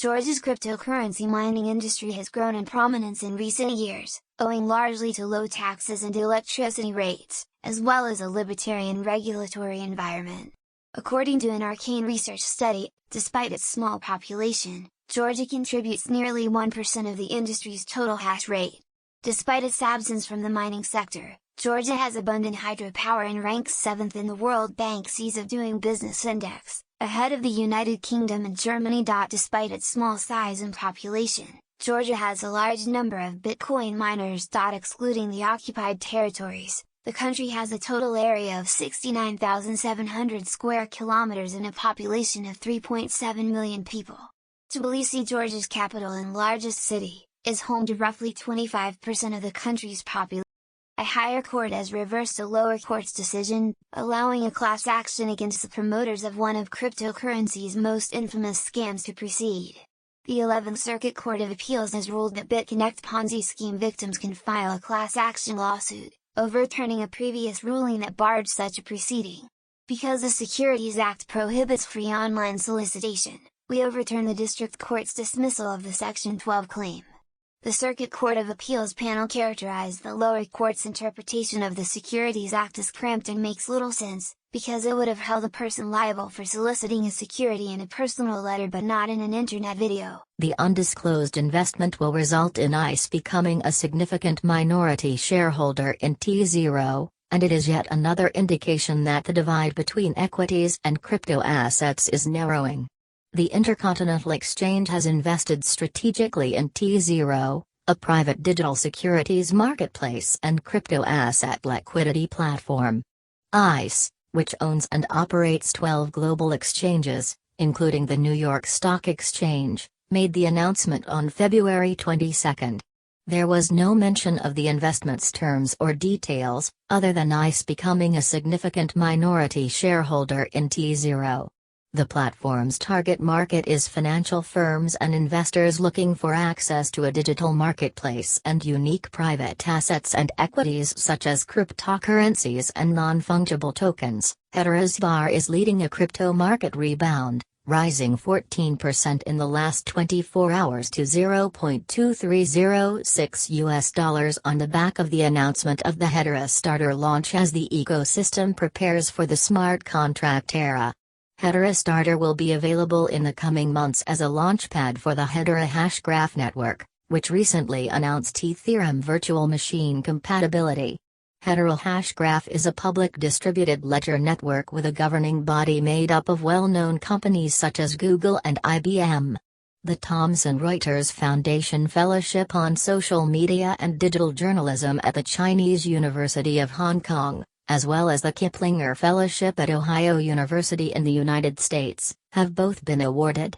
Georgia's cryptocurrency mining industry has grown in prominence in recent years, owing largely to low taxes and electricity rates, as well as a libertarian regulatory environment. According to an Arcane research study, despite its small population, Georgia contributes nearly 1% of the industry's total hash rate. Despite its absence from the mining sector, Georgia has abundant hydropower and ranks 7th in the World Bank's Ease of Doing Business Index, ahead of the United Kingdom and Germany. Despite its small size and population, Georgia has a large number of Bitcoin miners. Excluding the occupied territories, the country has a total area of 69,700 square kilometers and a population of 3.7 million people. Tbilisi, Georgia's capital and largest city, is home to roughly 25% of the country's population. A higher court has reversed a lower court's decision, allowing a class action against the promoters of one of cryptocurrency's most infamous scams to proceed. The 11th Circuit Court of Appeals has ruled that bitconnect Ponzi scheme victims can file a class action lawsuit, overturning a previous ruling that barred such a proceeding. Because the Securities Act prohibits free online solicitation, we overturn the District Court's dismissal of the Section 12 claim. The Circuit Court of Appeals panel characterized the lower court's interpretation of the Securities Act as cramped and makes little sense, because it would have held a person liable for soliciting a security in a personal letter but not in an internet video. The undisclosed investment will result in nyse becoming a significant minority shareholder in T0, and it is yet another indication that the divide between equities and crypto assets is narrowing. The Intercontinental Exchange has invested strategically in T0, a private digital securities marketplace and crypto asset liquidity platform. nyse, which owns and operates 12 global exchanges, including the New York Stock Exchange, made the announcement on February 22. There was no mention of the investment's terms or details, other than nyse becoming a significant minority shareholder in T0. The platform's target market is financial firms and investors looking for access to a digital marketplace and unique private assets and equities such as cryptocurrencies and non-fungible tokens. Hedera's bar is leading a crypto market rebound, rising 14% in the last 24 hours to $0.2306 on the back of the announcement of the Hedera Starter launch as the ecosystem prepares for the smart contract era. Hedera Starter will be available in the coming months as a launchpad for the Hedera hashgraph network, which recently announced Ethereum virtual machine compatibility. Hedera hashgraph is a public distributed ledger network with a governing body made up of well-known companies such as Google and IBM. The Thomson Reuters Foundation Fellowship on Social Media and Digital Journalism at the Chinese University of Hong Kong, as well as the Kiplinger Fellowship at Ohio University in the United States, have both been awarded.